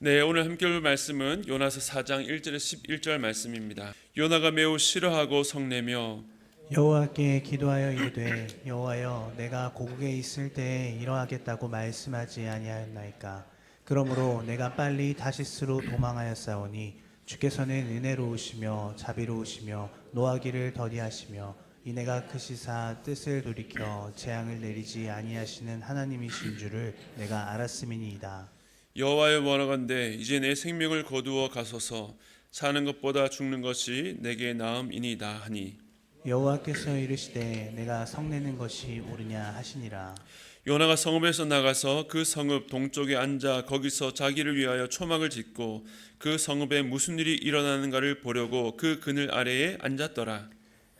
네, 오늘 함께 볼 말씀은 요나서 4장 1절에서 11절 말씀입니다. 요나가 매우 싫어하고 성내며 여호와께 기도하여 이르되 여호와여 내가 고국에 있을 때에 이러하겠다고 말씀하지 아니하였나이까. 그러므로 내가 빨리 다시스로 도망하였사오니 주께서는 은혜로우시며 자비로우시며 노하기를 더디하시며 이내가 크시사 뜻을 돌이켜 재앙을 내리지 아니하시는 하나님이신 줄을 내가 알았음이니이다. 여호와의 원하건대 이제 내 생명을 거두어 가소서. 사는 것보다 죽는 것이 내게 나음이니이다 하니 여호와께서 이르시되 내가 성내는 것이 옳으냐 하시니라. 요나가 성읍에서 나가서 그 성읍 동쪽에 앉아 거기서 자기를 위하여 초막을 짓고 그 성읍에 무슨 일이 일어나는가를 보려고 그 그늘 아래에 앉았더라.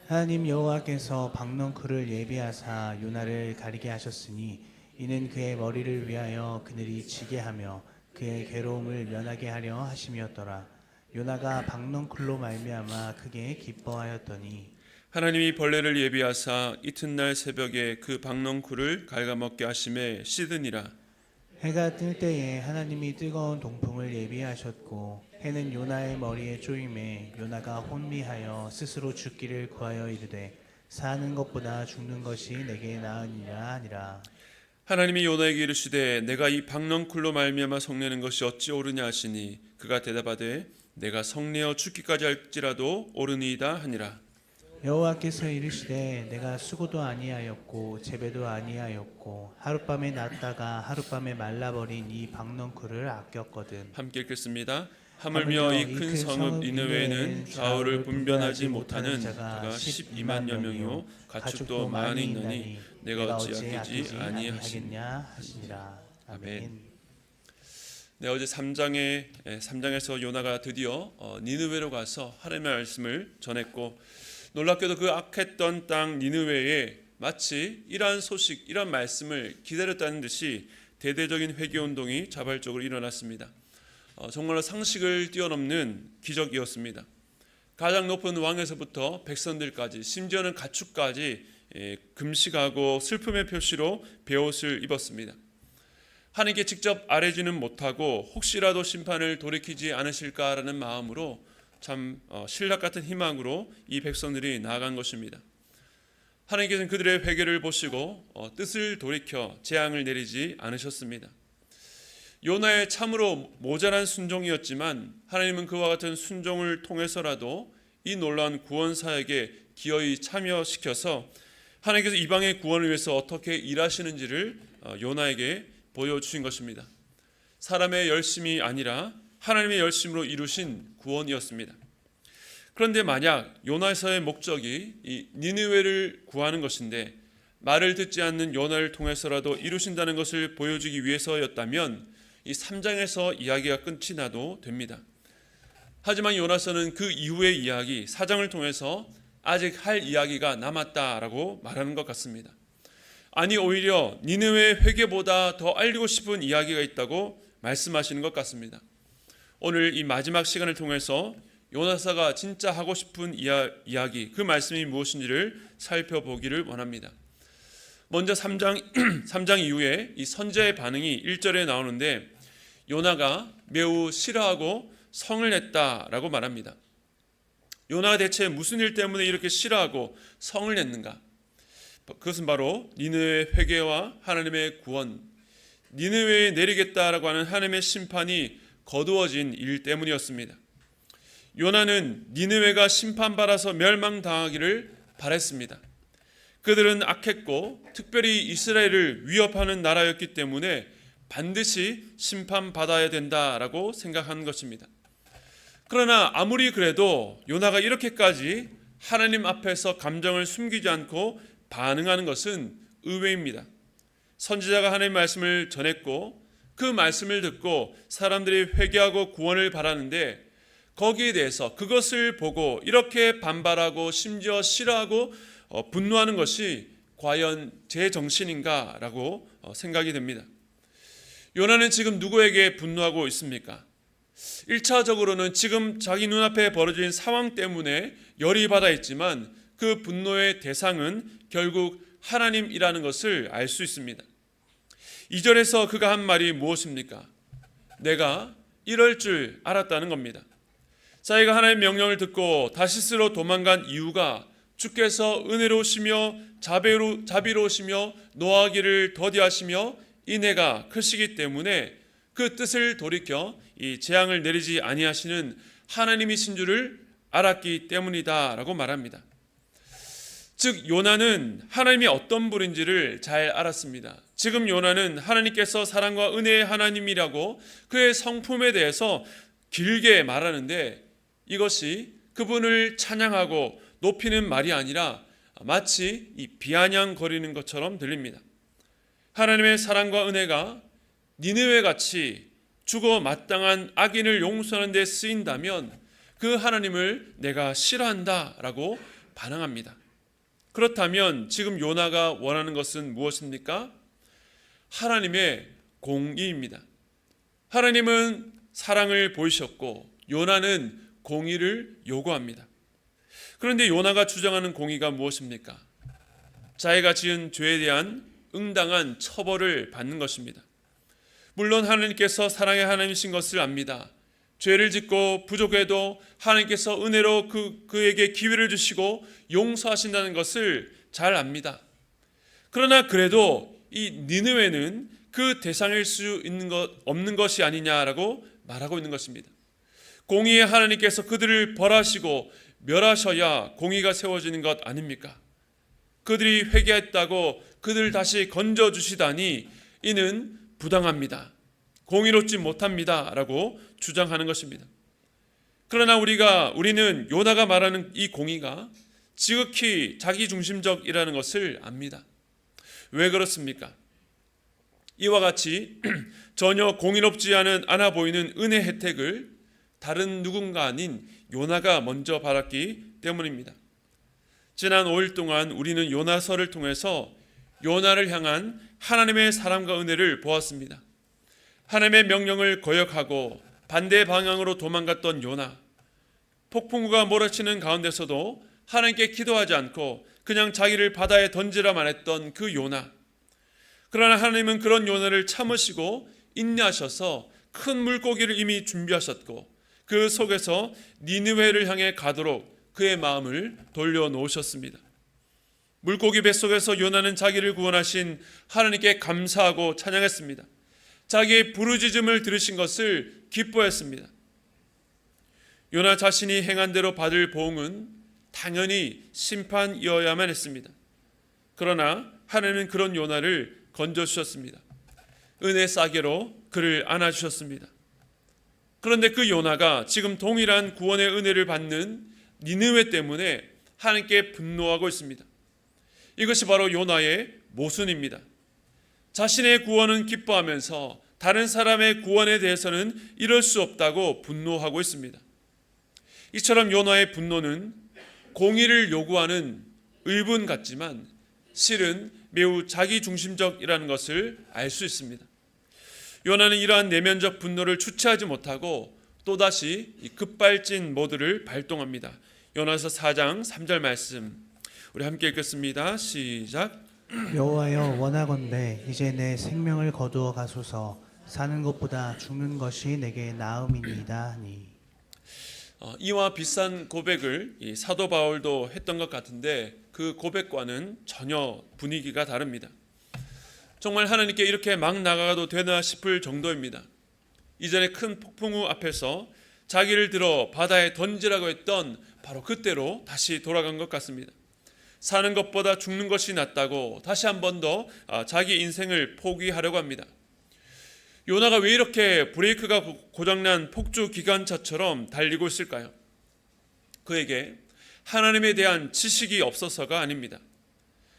하나님 여호와께서 박넝쿨을 예비하사 요나를 가리게 하셨으니 이는 그의 머리를 위하여 그늘이 지게 하며 그의 괴로움을 면하게 하려 하심이었더라. 요나가 박넝쿨로 말미암아 크게 기뻐하였더니 하나님이 벌레를 예비하사 이튿날 새벽에 그 박넝쿨을 갉아먹게 하심에 씻으니라. 해가 뜰 때에 하나님이 뜨거운 동풍을 예비하셨고 해는 요나의 머리에 쪼임에 요나가 혼미하여 스스로 죽기를 구하여 이르되 사는 것보다 죽는 것이 내게 나으니라 하니라. 하나님이 요나에게 이르시되 내가 이 박넝쿨로 말미암아 성내는 것이 어찌 옳으냐 하시니 그가 대답하되 내가 성내어 죽기까지 할지라도 옳으니이다 하니라. 여호와께서 이르시되 내가 수고도 아니하였고 재배도 아니하였고 하룻밤에 났다가 하룻밤에 말라버린 이 박넝쿨을 아꼈거든. 함께 읽겠습니다. 하물며 이 큰 성읍 니느웨에는 좌우를 분별하지 못하는 자가 12만여 명이요 가축도 많이 있나니 내가 어찌 아끼지 아니하시냐 하시니라. 아멘. 네, 어제 3장에서 요나가 드디어 니느웨로 가서 하나님의 말씀을 전했고 놀랍게도 그 악했던 땅 니느웨에 마치 이러한 소식, 이러한 말씀을 기다렸다는 듯이 대대적인 회개운동이 자발적으로 일어났습니다. 정말로 상식을 뛰어넘는 기적이었습니다. 가장 높은 왕에서부터 백성들까지 심지어는 가축까지 금식하고 슬픔의 표시로 베옷을 입었습니다. 하나님께 직접 아뢰지는 못하고 혹시라도 심판을 돌이키지 않으실까라는 마음으로 참 신락 같은 희망으로 이 백성들이 나아간 것입니다. 하나님께서는 그들의 회개를 보시고 뜻을 돌이켜 재앙을 내리지 않으셨습니다. 요나의 참으로 모자란 순종이었지만 하나님은 그와 같은 순종을 통해서라도 이 놀라운 구원 사역에 기어이 참여시켜서 하나님께서 이방의 구원을 위해서 어떻게 일하시는지를 요나에게 보여주신 것입니다. 사람의 열심이 아니라 하나님의 열심으로 이루신 구원이었습니다. 그런데 만약 요나서의 목적이 이 니느웨를 구하는 것인데 말을 듣지 않는 요나를 통해서라도 이루신다는 것을 보여주기 위해서였다면 이 3장에서 이야기가 끝이 나도 됩니다. 하지만 요나서는 그 이후의 이야기 4장을 통해서 아직 할 이야기가 남았다라고 말하는 것 같습니다. 아니 오히려 니느웨의 회개보다 더 알리고 싶은 이야기가 있다고 말씀하시는 것 같습니다. 오늘 이 마지막 시간을 통해서 요나서가 진짜 하고 싶은 이야기, 그 말씀이 무엇인지를 살펴보기를 원합니다. 먼저 3장 이후에 이 선지자의 반응이 1절에 나오는데 요나가 매우 싫어하고 성을 냈다라고 말합니다. 요나가 대체 무슨 일 때문에 이렇게 싫어하고 성을 냈는가? 그것은 바로 니느웨의 회개와 하나님의 구원, 니느웨에 내리겠다라고 하는 하나님의 심판이 거두어진 일 때문이었습니다. 요나는 니느웨가 심판받아서 멸망당하기를 바랬습니다. 그들은 악했고 특별히 이스라엘을 위협하는 나라였기 때문에 반드시 심판받아야 된다라고 생각한 것입니다. 그러나 아무리 그래도 요나가 이렇게까지 하나님 앞에서 감정을 숨기지 않고 반응하는 것은 의외입니다. 선지자가 하나님의 말씀을 전했고 그 말씀을 듣고 사람들이 회개하고 구원을 바라는데 거기에 대해서 그것을 보고 이렇게 반발하고 심지어 싫어하고 분노하는 것이 과연 제 정신인가라고 생각이 됩니다. 요나는 지금 누구에게 분노하고 있습니까? 1차적으로는 지금 자기 눈앞에 벌어진 상황 때문에 열이 받아 있지만 그 분노의 대상은 결국 하나님이라는 것을 알 수 있습니다. 2절에서 그가 한 말이 무엇입니까? 내가 이럴 줄 알았다는 겁니다. 자기가 하나님의 명령을 듣고 다시스로 도망간 이유가 주께서 은혜로우시며 자비로우시며 노하기를 더디하시며 인애가 크시기 때문에 그 뜻을 돌이켜 이 재앙을 내리지 아니하시는 하나님이신 줄을 알았기 때문이다라고 말합니다. 즉 요나는 하나님이 어떤 분인지를 잘 알았습니다. 지금 요나는 하나님께서 사랑과 은혜의 하나님이라고 그의 성품에 대해서 길게 말하는데 이것이 그분을 찬양하고 높이는 말이 아니라 마치 이 비아냥거리는 것처럼 들립니다. 하나님의 사랑과 은혜가 니느웨같이 죽어 마땅한 악인을 용서하는 데 쓰인다면 그 하나님을 내가 싫어한다라고 반항합니다. 그렇다면 지금 요나가 원하는 것은 무엇입니까? 하나님의 공의입니다. 하나님은 사랑을 보이셨고 요나는 공의를 요구합니다. 그런데 요나가 주장하는 공의가 무엇입니까? 자기가 지은 죄에 대한 응당한 처벌을 받는 것입니다. 물론 하나님께서 사랑의 하나님이신 것을 압니다. 죄를 짓고 부족해도 하나님께서 은혜로 그에게 기회를 주시고 용서하신다는 것을 잘 압니다. 그러나 그래도 이 니느웨는 그 대상일 수 없는 것이 아니냐라고 말하고 있는 것입니다. 공의의 하나님께서 그들을 벌하시고 멸하셔야 공의가 세워지는 것 아닙니까? 그들이 회개했다고 그들을 다시 건져주시다니 이는 부당합니다. 공의롭지 못합니다 라고 주장하는 것입니다. 그러나 우리는 요나가 말하는 이 공의가 지극히 자기중심적이라는 것을 압니다. 왜 그렇습니까? 이와 같이 전혀 공의롭지 않아 보이는 은혜 혜택을 다른 누군가 아닌 요나가 먼저 받았기 때문입니다. 지난 5일 동안 우리는 요나서를 통해서 요나를 향한 하나님의 사랑과 은혜를 보았습니다. 하나님의 명령을 거역하고 반대 방향으로 도망갔던 요나, 폭풍우가 몰아치는 가운데서도 하나님께 기도하지 않고 그냥 자기를 바다에 던지라만 했던 그 요나. 그러나 하나님은 그런 요나를 참으시고 인내하셔서 큰 물고기를 이미 준비하셨고 그 속에서 니느웨를 향해 가도록 그의 마음을 돌려놓으셨습니다. 물고기 뱃속에서 요나는 자기를 구원하신 하나님께 감사하고 찬양했습니다. 자기의 부르짖음을 들으신 것을 기뻐했습니다. 요나 자신이 행한 대로 받을 보응은 당연히 심판이어야만 했습니다. 그러나 하나님은 그런 요나를 건져주셨습니다. 은혜 싸게로 그를 안아주셨습니다. 그런데 그 요나가 지금 동일한 구원의 은혜를 받는 니느웨 때문에 하나님께 분노하고 있습니다. 이것이 바로 요나의 모순입니다. 자신의 구원은 기뻐하면서 다른 사람의 구원에 대해서는 이럴 수 없다고 분노하고 있습니다. 이처럼 요나의 분노는 공의를 요구하는 의분 같지만 실은 매우 자기중심적이라는 것을 알 수 있습니다. 요나는 이러한 내면적 분노를 주체하지 못하고 또다시 급발진 모드를 발동합니다. 요나서 4장 3절 말씀 우리 함께 읽겠습니다. 시작. 여호와여 원하건대 이제 내 생명을 거두어 가소서. 사는 것보다 죽는 것이 내게 나음이니이다 하니. 이와 비슷한 고백을 이 사도 바울도 했던 것 같은데 그 고백과는 전혀 분위기가 다릅니다. 정말 하나님께 이렇게 막 나가도 되나 싶을 정도입니다. 이전에 큰 폭풍우 앞에서 자기를 들어 바다에 던지라고 했던 바로 그때로 다시 돌아간 것 같습니다. 사는 것보다 죽는 것이 낫다고 다시 한 번 더 자기 인생을 포기하려고 합니다. 요나가 왜 이렇게 브레이크가 고장난 폭주 기관차처럼 달리고 있을까요? 그에게 하나님에 대한 지식이 없어서가 아닙니다.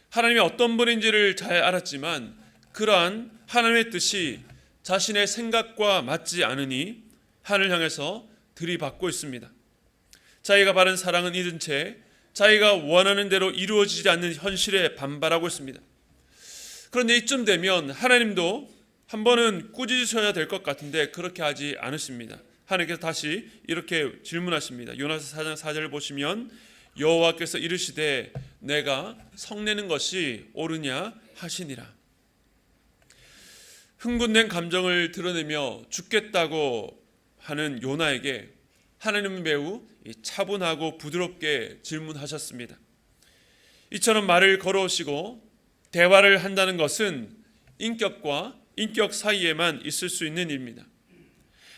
하나님이 어떤 분인지를 잘 알았지만 그러한 하나님의 뜻이 자신의 생각과 맞지 않으니 하늘 향해서 들이받고 있습니다. 자기가 바른 사랑은 잃은 채 자기가 원하는 대로 이루어지지 않는 현실에 반발하고 있습니다. 그런데 이쯤 되면 하나님도 한 번은 꾸짖으셔야 될 것 같은데 그렇게 하지 않으십니다. 하나님께서 다시 이렇게 질문하십니다. 요나서 4장 4절을 보시면 여호와께서 이르시되 내가 성내는 것이 옳으냐 하시니라. 흥분된 감정을 드러내며 죽겠다고 하는 요나에게 하나님은 매우 차분하고 부드럽게 질문하셨습니다. 이처럼 말을 걸어오시고 대화를 한다는 것은 인격과 인격 사이에만 있을 수 있는 일입니다.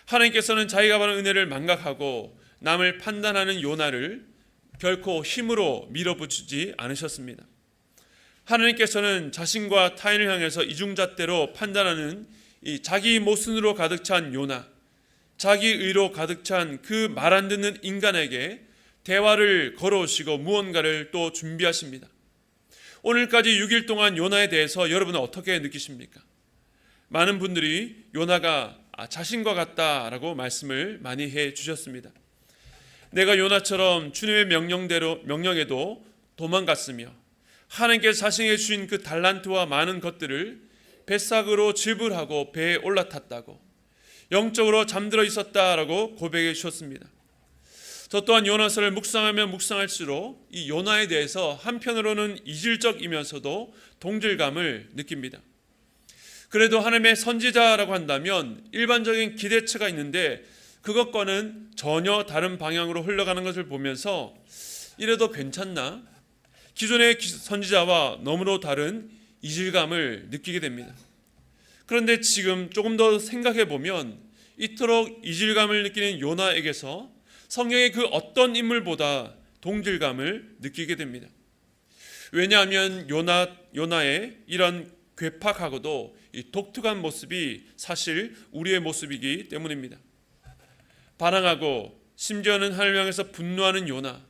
하나님께서는 자기가 받은 은혜를 망각하고 남을 판단하는 요나를 결코 힘으로 밀어붙이지 않으셨습니다. 하나님께서는 자신과 타인을 향해서 이중잣대로 판단하는 이 자기 모순으로 가득 찬 요나, 자기 의로 가득 찬 그 말 안 듣는 인간에게 대화를 걸어오시고 무언가를 또 준비하십니다. 오늘까지 6일 동안 요나에 대해서 여러분은 어떻게 느끼십니까? 많은 분들이 요나가 자신과 같다라고 말씀을 많이 해 주셨습니다. 내가 요나처럼 주님의 명령에도 도망갔으며 하나님께서 자신에게 주신 그 달란트와 많은 것들을 뱃삭으로 지불하고 배에 올라탔다고, 영적으로 잠들어 있었다라고 고백해 주셨습니다. 저 또한 요나서를 묵상하면 묵상할수록 이 요나에 대해서 한편으로는 이질적이면서도 동질감을 느낍니다. 그래도 하나님의 선지자라고 한다면 일반적인 기대치가 있는데 그것과는 전혀 다른 방향으로 흘러가는 것을 보면서 이래도 괜찮나? 기존의 선지자와 너무도 다른 이질감을 느끼게 됩니다. 그런데 지금 조금 더 생각해 보면 이토록 이질감을 느끼는 요나에게서 성경의 그 어떤 인물보다 동질감을 느끼게 됩니다. 왜냐하면 요나의 이런 괴팍하고도 이 독특한 모습이 사실 우리의 모습이기 때문입니다. 반항하고 심지어는 하나님을 향해서 분노하는 요나,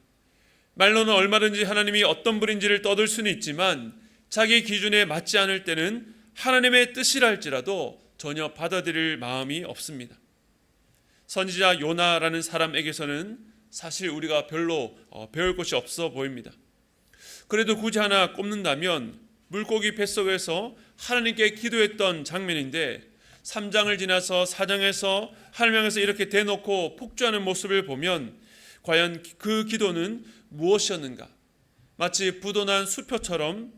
말로는 얼마든지 하나님이 어떤 분인지를 떠들 수는 있지만 자기 기준에 맞지 않을 때는 하나님의 뜻이라 할지라도 전혀 받아들일 마음이 없습니다. 선지자 요나라는 사람에게서는 사실 우리가 별로 배울 것이 없어 보입니다. 그래도 굳이 하나 꼽는다면 물고기 뱃속에서 하나님께 기도했던 장면인데 3장을 지나서 4장에서 하나님 향해서 이렇게 대놓고 폭주하는 모습을 보면 과연 그 기도는 무엇이었는가? 마치 부도난 수표처럼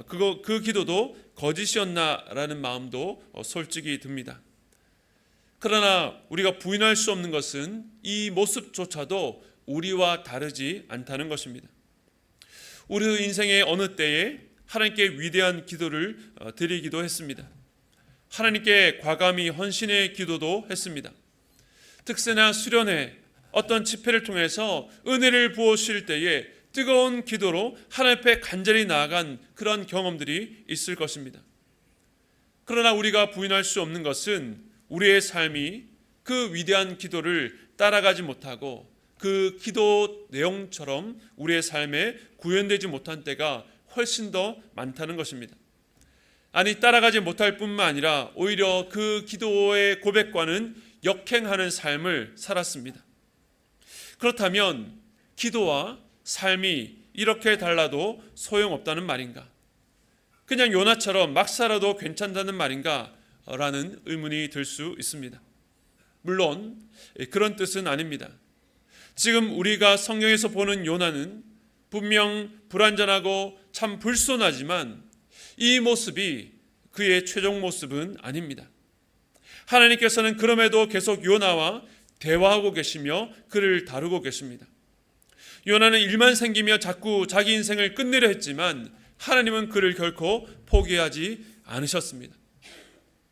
그 기도도 거짓이었나라는 마음도 솔직히 듭니다. 그러나 우리가 부인할 수 없는 것은 이 모습조차도 우리와 다르지 않다는 것입니다. 우리 인생의 어느 때에 하나님께 위대한 기도를 드리기도 했습니다. 하나님께 과감히 헌신의 기도도 했습니다. 특세나 수련회, 어떤 집회를 통해서 은혜를 부어주실 때에 뜨거운 기도로 하나님 앞에 간절히 나아간 그런 경험들이 있을 것입니다. 그러나 우리가 부인할 수 없는 것은 우리의 삶이 그 위대한 기도를 따라가지 못하고 그 기도 내용처럼 우리의 삶에 구현되지 못한 때가 훨씬 더 많다는 것입니다. 아니, 따라가지 못할 뿐만 아니라 오히려 그 기도의 고백과는 역행하는 삶을 살았습니다. 그렇다면 기도와 삶이 이렇게 달라도 소용없다는 말인가? 그냥 요나처럼 막 살아도 괜찮다는 말인가? 라는 의문이 들 수 있습니다. 물론 그런 뜻은 아닙니다. 지금 우리가 성경에서 보는 요나는 분명 불완전하고 참 불손하지만 이 모습이 그의 최종 모습은 아닙니다. 하나님께서는 그럼에도 계속 요나와 대화하고 계시며 그를 다루고 계십니다. 요나는 일만 생기며 자꾸 자기 인생을 끝내려 했지만 하나님은 그를 결코 포기하지 않으셨습니다.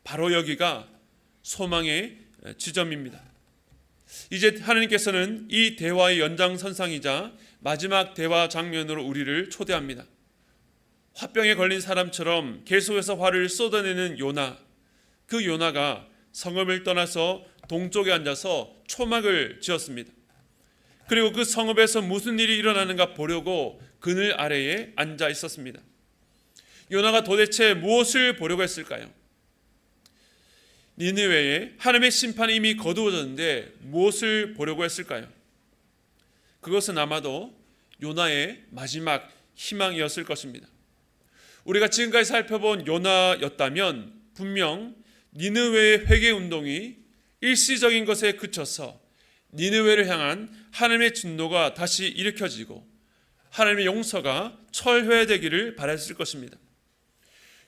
바로 여기가 소망의 지점입니다. 이제 하나님께서는 이 대화의 연장선상이자 마지막 대화 장면으로 우리를 초대합니다. 화병에 걸린 사람처럼 계속해서 화를 쏟아내는 요나, 그 요나가 성읍을 떠나서 동쪽에 앉아서 초막을 지었습니다. 그리고 그 성읍에서 무슨 일이 일어나는가 보려고 그늘 아래에 앉아 있었습니다. 요나가 도대체 무엇을 보려고 했을까요? 니느웨에 하나님의 심판이 이미 거두어졌는데 무엇을 보려고 했을까요? 그것은 아마도 요나의 마지막 희망이었을 것입니다. 우리가 지금까지 살펴본 요나였다면 분명 니느웨의 회개 운동이 일시적인 것에 그쳐서 니느웨를 향한 하나님의 진노가 다시 일으켜지고 하나님의 용서가 철회되기를 바랐을 것입니다.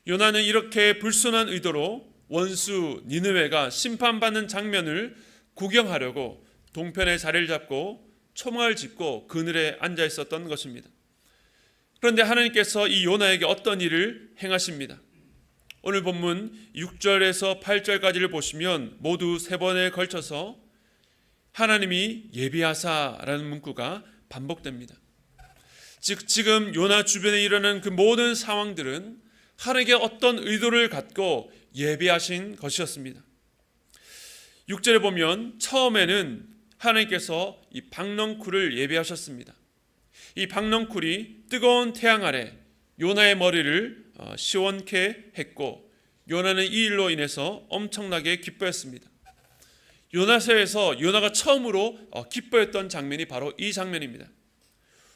요나는 이렇게 불순한 의도로 원수 니느웨가 심판받는 장면을 구경하려고 동편에 자리를 잡고 초막을 짓고 그늘에 앉아 있었던 것입니다. 그런데 하나님께서 이 요나에게 어떤 일을 행하십니다. 오늘 본문 6절에서 8절까지를 보시면 모두 3번에 걸쳐서 하나님이 예비하사라는 문구가 반복됩니다. 즉 지금 요나 주변에 일어나는 그 모든 상황들은 하나님께 어떤 의도를 갖고 예비하신 것이었습니다. 6절에 보면 처음에는 하나님께서 이 박넝쿨을 예비하셨습니다. 이 박넝쿨이 뜨거운 태양 아래 요나의 머리를 시원케 했고 요나는 이 일로 인해서 엄청나게 기뻐했습니다. 요나서에서 요나가 처음으로 기뻐했던 장면이 바로 이 장면입니다.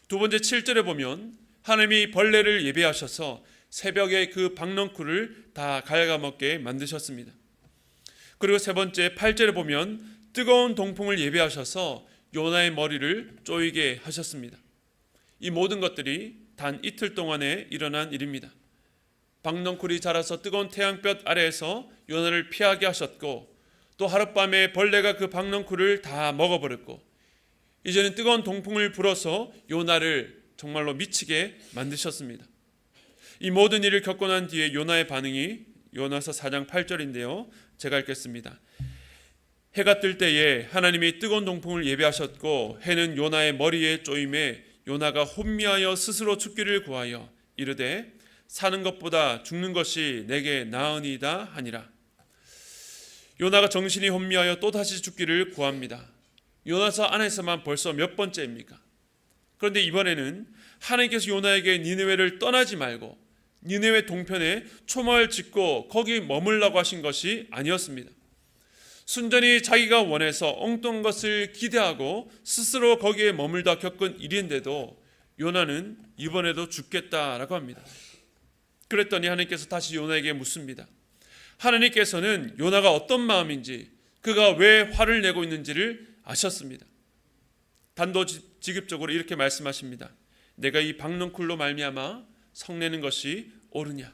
두 번째 7절에 보면 하나님이 벌레를 예비하셔서 새벽에 그 박넝쿨을 다 갉아먹게 만드셨습니다. 그리고 세 번째 8절에 보면 뜨거운 동풍을 예비하셔서 요나의 머리를 쪼이게 하셨습니다. 이 모든 것들이 단 이틀 동안에 일어난 일입니다. 박넝쿨이 자라서 뜨거운 태양볕 아래에서 요나를 피하게 하셨고 또 하룻밤에 벌레가 그 박넝쿨을 다 먹어버렸고 이제는 뜨거운 동풍을 불어서 요나를 정말로 미치게 만드셨습니다. 이 모든 일을 겪고 난 뒤에 요나의 반응이 요나서 4장 8절인데요. 제가 읽겠습니다. 해가 뜰 때에 하나님이 뜨거운 동풍을 예비하셨고 해는 요나의 머리에 쪼임에 요나가 혼미하여 스스로 죽기를 구하여 이르되 사는 것보다 죽는 것이 내게 나으니이다 하니라. 요나가 정신이 혼미하여 또다시 죽기를 구합니다. 요나서 안에서만 벌써 몇 번째입니까? 그런데 이번에는 하나님께서 요나에게 니느웨를 떠나지 말고 니느웨 동편에 초막을 짓고 거기 머물라고 하신 것이 아니었습니다. 순전히 자기가 원해서 엉뚱한 것을 기대하고 스스로 거기에 머물다 겪은 일인데도 요나는 이번에도 죽겠다라고 합니다. 그랬더니 하나님께서 다시 요나에게 묻습니다. 하나님께서는 요나가 어떤 마음인지 그가 왜 화를 내고 있는지를 아셨습니다. 단도직입적으로 이렇게 말씀하십니다. 내가 이 박넝쿨로 말미암아 성내는 것이 옳으냐.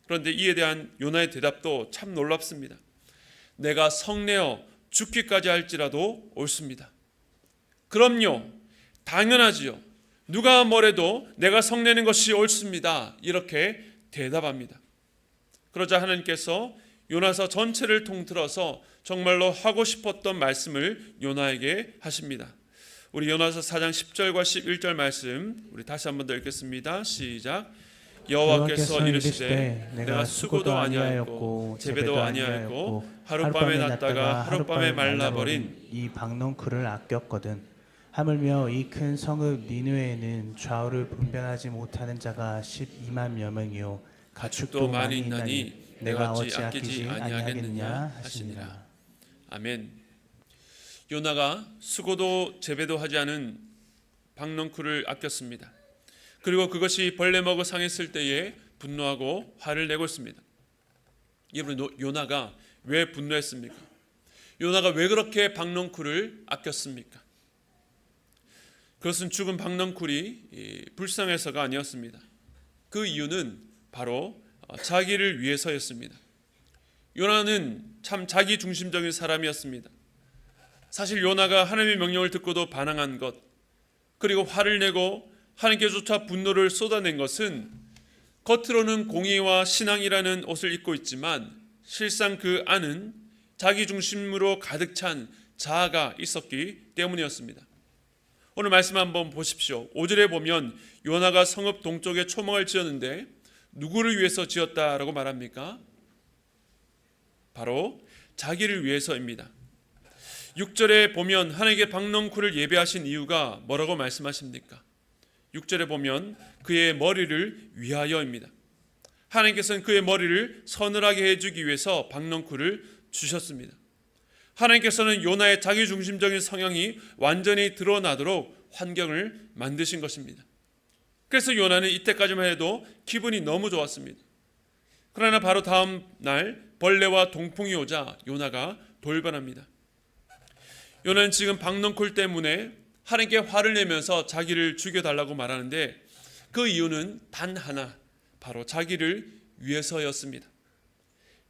그런데 이에 대한 요나의 대답도 참 놀랍습니다. 내가 성내어 죽기까지 할지라도 옳습니다. 그럼요, 당연하지요. 누가 뭐래도 내가 성내는 것이 옳습니다. 이렇게 대답합니다. 그러자 하나님께서 요나서 전체를 통틀어서 정말로 하고 싶었던 말씀을 요나에게 하십니다. 우리 요나서 4장 10절과 11절 말씀 우리 다시 한번 더 읽겠습니다. 시작. 여호와께서 이르시되 내가 수고도 아니하였고 재배도 아니하였고 하룻밤에 났다가 하룻밤에 말라버린 이 박넝쿨을 아꼈거든. 하물며 이 큰 성읍 니느웨에는 좌우를 분별하지 못하는 자가 12만 명이요 가축도 많이 있나니 내가 어찌 아끼지 아니하겠느냐 하시니라. 아멘. 요나가 수고도 재배도 하지 않은 박넝쿨을 아꼈습니다. 그리고 그것이 벌레 먹어 상했을 때에 분노하고 화를 내고 있습니다. 여러분, 요나가 왜 분노했습니까? 요나가 왜 그렇게 박넝쿨을 아꼈습니까? 그것은 죽은 박넝쿨이 불쌍해서가 아니었습니다. 그 이유는 바로 자기를 위해서였습니다. 요나는 참 자기 중심적인 사람이었습니다. 사실 요나가 하나님의 명령을 듣고도 반항한 것, 그리고 화를 내고 하나님께조차 분노를 쏟아낸 것은 겉으로는 공의와 신앙이라는 옷을 입고 있지만 실상 그 안은 자기 중심으로 가득 찬 자아가 있었기 때문이었습니다. 오늘 말씀 한번 보십시오. 5절에 보면 요나가 성읍 동쪽에 초막을 지었는데 누구를 위해서 지었다라고 말합니까? 바로 자기를 위해서입니다. 6절에 보면 하나님께 박넝쿨을 예배하신 이유가 뭐라고 말씀하십니까? 6절에 보면 그의 머리를 위하여입니다. 하나님께서는 그의 머리를 서늘하게 해주기 위해서 박넝쿨을 주셨습니다. 하나님께서는 요나의 자기중심적인 성향이 완전히 드러나도록 환경을 만드신 것입니다. 그래서 요나는 이때까지만 해도 기분이 너무 좋았습니다. 그러나 바로 다음 날 벌레와 동풍이 오자 요나가 돌변합니다. 요나는 지금 박넝쿨 때문에 하나님께 화를 내면서 자기를 죽여달라고 말하는데 그 이유는 단 하나, 바로 자기를 위해서였습니다.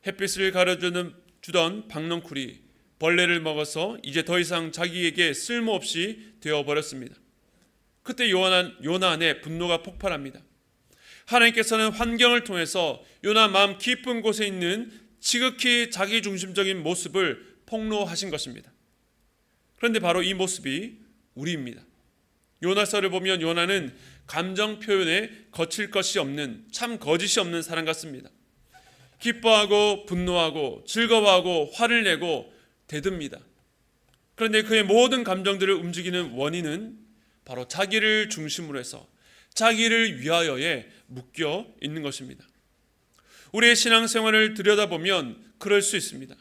햇빛을 가려주던 박넝쿨이 벌레를 먹어서 이제 더 이상 자기에게 쓸모없이 되어버렸습니다. 그때 요나 안에 분노가 폭발합니다. 하나님께서는 환경을 통해서 요나 마음 깊은 곳에 있는 지극히 자기중심적인 모습을 폭로하신 것입니다. 그런데 바로 이 모습이 우리입니다. 요나서를 보면 요나는 감정 표현에 거칠 것이 없는, 참 거짓이 없는 사람 같습니다. 기뻐하고 분노하고 즐거워하고 화를 내고 대듭니다. 그런데 그의 모든 감정들을 움직이는 원인은 바로 자기를 중심으로 해서 자기를 위하여에 묶여 있는 것입니다. 우리의 신앙생활을 들여다보면 그럴 수 있습니다.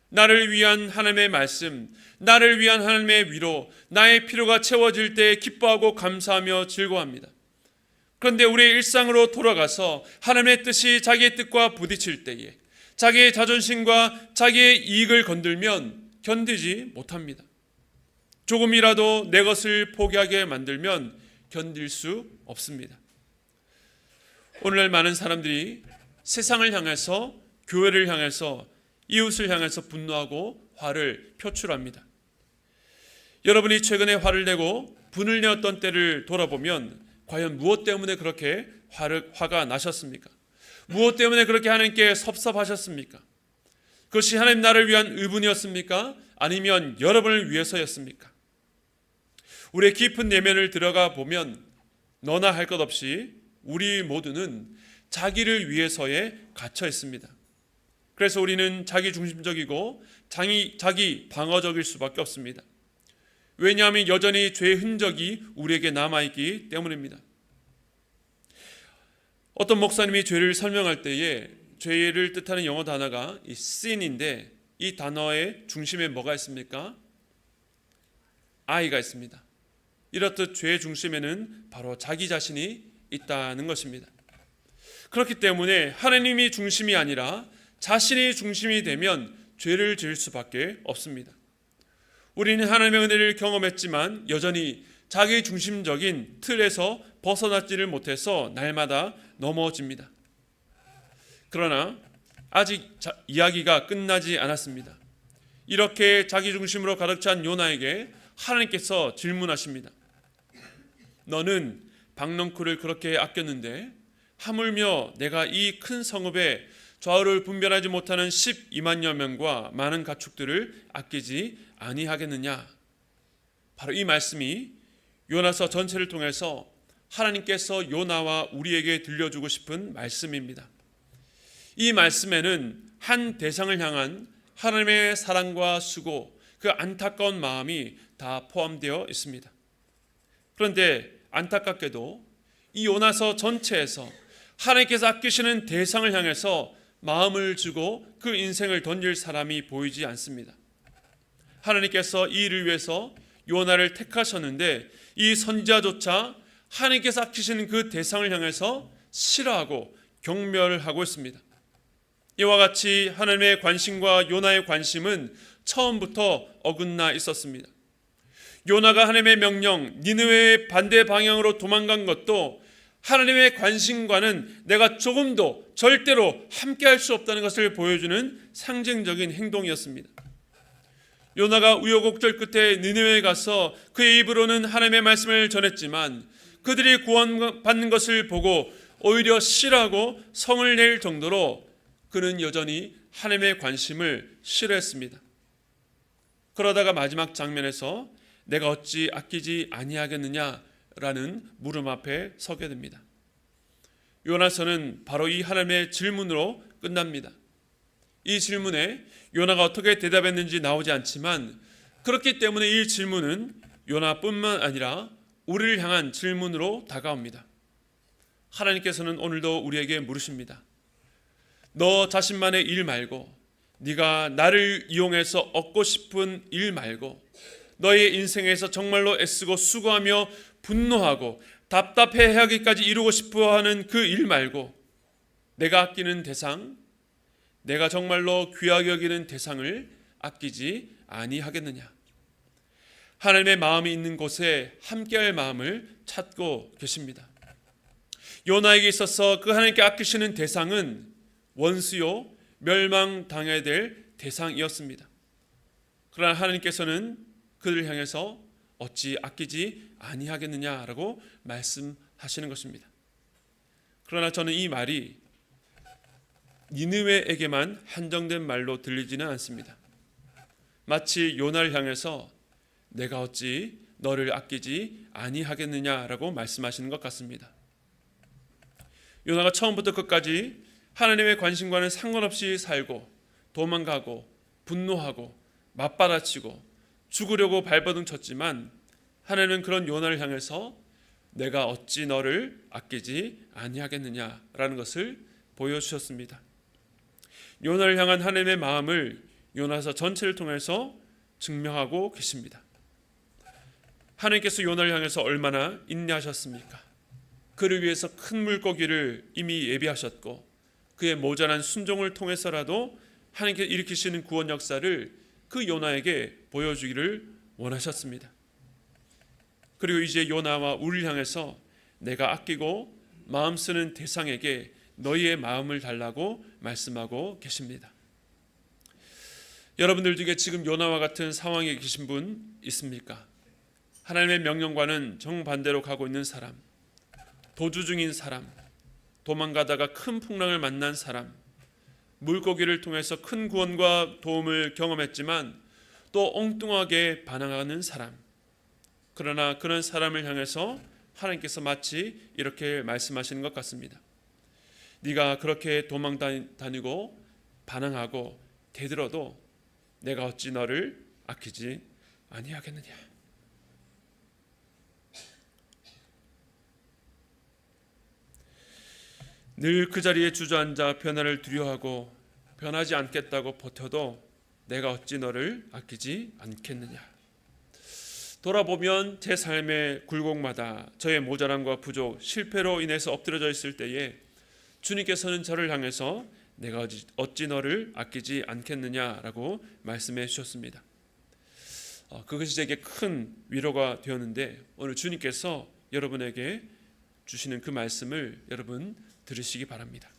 나를 위한 하나님의 말씀, 나를 위한 하나님의 위로, 나의 필요가 채워질 때 기뻐하고 감사하며 즐거워합니다. 그런데 우리의 일상으로 돌아가서 하나님의 뜻이 자기의 뜻과 부딪힐 때에 자기의 자존심과 자기의 이익을 건들면 견디지 못합니다. 조금이라도 내 것을 포기하게 만들면 견딜 수 없습니다. 오늘날 많은 사람들이 세상을 향해서, 교회를 향해서, 이웃을 향해서 분노하고 화를 표출합니다. 여러분이 최근에 화를 내고 분을 내었던 때를 돌아보면 과연 무엇 때문에 그렇게 화가 나셨습니까? 무엇 때문에 그렇게 하나님께 섭섭하셨습니까? 그것이 하나님 나를 위한 의분이었습니까? 아니면 여러분을 위해서였습니까? 우리의 깊은 내면을 들어가 보면 너나 할 것 없이 우리 모두는 자기를 위해서에 갇혀 있습니다. 그래서 우리는 자기중심적이고 자기 방어적일 수밖에 없습니다. 왜냐하면 여전히 죄의 흔적이 우리에게 남아있기 때문입니다. 어떤 목사님이 죄를 설명할 때에 죄를 뜻하는 영어 단어가 이 sin인데 이 단어의 중심에 뭐가 있습니까? I가 있습니다. 이렇듯 죄의 중심에는 바로 자기 자신이 있다는 것입니다. 그렇기 때문에 하나님이 중심이 아니라 자신이 중심이 되면 죄를 지을 수밖에 없습니다. 우리는 하나님의 은혜를 경험했지만 여전히 자기 중심적인 틀에서 벗어나지를 못해서 날마다 넘어집니다. 그러나 아직 이야기가 끝나지 않았습니다. 이렇게 자기 중심으로 가득 찬 요나에게 하나님께서 질문하십니다. 너는 박넝쿨을 그렇게 아꼈는데 하물며 내가 이 큰 성읍에 좌우를 분별하지 못하는 12만여 명과 많은 가축들을 아끼지 아니하겠느냐. 바로 이 말씀이 요나서 전체를 통해서 하나님께서 요나와 우리에게 들려주고 싶은 말씀입니다. 이 말씀에는 한 대상을 향한 하나님의 사랑과 수고, 그 안타까운 마음이 다 포함되어 있습니다. 그런데 안타깝게도 이 요나서 전체에서 하나님께서 아끼시는 대상을 향해서 마음을 주고 그 인생을 던질 사람이 보이지 않습니다. 하나님께서 이 일을 위해서 요나를 택하셨는데 이 선지자조차 하나님께서 아끼시는 그 대상을 향해서 싫어하고 경멸하고 있습니다. 이와 같이 하나님의 관심과 요나의 관심은 처음부터 어긋나 있었습니다. 요나가 하나님의 명령 니느웨의 반대 방향으로 도망간 것도 하나님의 관심과는 내가 조금도 절대로 함께할 수 없다는 것을 보여주는 상징적인 행동이었습니다. 요나가 우여곡절 끝에 니느웨에 가서 그의 입으로는 하나님의 말씀을 전했지만 그들이 구원받는 것을 보고 오히려 싫어하고 성을 낼 정도로 그는 여전히 하나님의 관심을 싫어했습니다. 그러다가 마지막 장면에서 내가 어찌 아끼지 아니하겠느냐라는 물음 앞에 서게 됩니다. 요나서는 바로 이 하나님의 질문으로 끝납니다. 이 질문에 요나가 어떻게 대답했는지 나오지 않지만 그렇기 때문에 이 질문은 요나뿐만 아니라 우리를 향한 질문으로 다가옵니다. 하나님께서는 오늘도 우리에게 물으십니다. 너 자신만의 일 말고 네가 나를 이용해서 얻고 싶은 일 말고 너의 인생에서 정말로 애쓰고 수고하며 분노하고 답답해하기까지 이루고 싶어하는 그 일 말고 내가 아끼는 대상, 내가 정말로 귀하게 여기는 대상을 아끼지 아니하겠느냐. 하나님의 마음이 있는 곳에 함께할 마음을 찾고 계십니다. 요나에게 있어서 그 하나님께 아끼시는 대상은 원수요 멸망당해야 될 대상이었습니다. 그러나 하나님께서는 그들을 향해서 어찌 아끼지 아니하겠느냐라고 말씀하시는 것입니다. 그러나 저는 이 말이 니느웨에게만 한정된 말로 들리지는 않습니다. 마치 요나를 향해서 내가 어찌 너를 아끼지 아니하겠느냐라고 말씀하시는 것 같습니다. 요나가 처음부터 끝까지 하나님의 관심과는 상관없이 살고 도망가고 분노하고 맞받아치고 죽으려고 발버둥 쳤지만 하나님은 그런 요나를 향해서 내가 어찌 너를 아끼지 아니하겠느냐라는 것을 보여주셨습니다. 요나를 향한 하나님의 마음을 요나서 전체를 통해서 증명하고 계십니다. 하나님께서 요나를 향해서 얼마나 인내하셨습니까? 그를 위해서 큰 물고기를 이미 예비하셨고 그의 모자란 순종을 통해서라도 하나님께서 일으키시는 구원 역사를 그 요나에게 보여주기를 원하셨습니다. 그리고 이제 요나와 우리를 향해서 내가 아끼고 마음 쓰는 대상에게 너희의 마음을 달라고 말씀하고 계십니다. 여러분들 중에 지금 요나와 같은 상황에 계신 분 있습니까? 하나님의 명령과는 정반대로 가고 있는 사람, 도주 중인 사람, 도망가다가 큰 풍랑을 만난 사람, 물고기를 통해서 큰 구원과 도움을 경험했지만 또 엉뚱하게 반항하는 사람. 그러나 그런 사람을 향해서 하나님께서 마치 이렇게 말씀하시는 것 같습니다. 네가 그렇게 도망다니고 반항하고 대들어도 내가 어찌 너를 아끼지 아니하겠느냐. 늘 그 자리에 주저앉아 변화를 두려워하고 변하지 않겠다고 버텨도 내가 어찌 너를 아끼지 않겠느냐. 돌아보면 제 삶의 굴곡마다 저의 모자람과 부족, 실패로 인해서 엎드려져 있을 때에 주님께서는 저를 향해서 내가 어찌 너를 아끼지 않겠느냐라고 말씀해 주셨습니다. 그것이 제게 큰 위로가 되었는데 오늘 주님께서 여러분에게 주시는 그 말씀을 여러분 들으시기 바랍니다.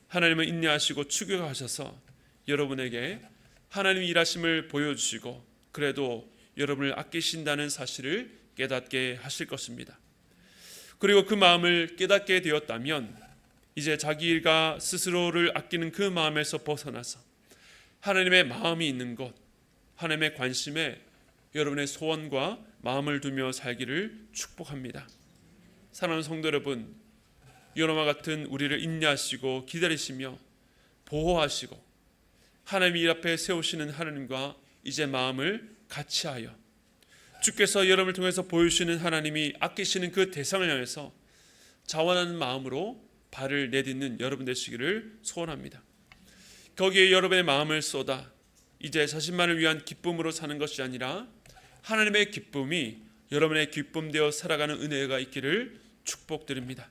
하나님은 인내하시고 추격하셔서 여러분에게 하나님의 일하심을 보여주시고 그래도 여러분을 아끼신다는 사실을 깨닫게 하실 것입니다. 그리고 그 마음을 깨닫게 되었다면 이제 자기 일가 스스로를 아끼는 그 마음에서 벗어나서 하나님의 마음이 있는 곳, 하나님의 관심에 여러분의 소원과 마음을 두며 살기를 축복합니다. 사랑하는 성도 여러분, 요나와 같은 우리를 인내하시고 기다리시며 보호하시고 하나님 일 앞에 세우시는 하나님과 이제 마음을 같이하여 주께서 여러분을 통해서 보여주시는 하나님이 아끼시는 그 대상을 향해서 자원하는 마음으로 발을 내딛는 여러분 되시기를 소원합니다. 거기에 여러분의 마음을 쏟아 이제 자신만을 위한 기쁨으로 사는 것이 아니라 하나님의 기쁨이 여러분의 기쁨 되어 살아가는 은혜가 있기를 축복드립니다.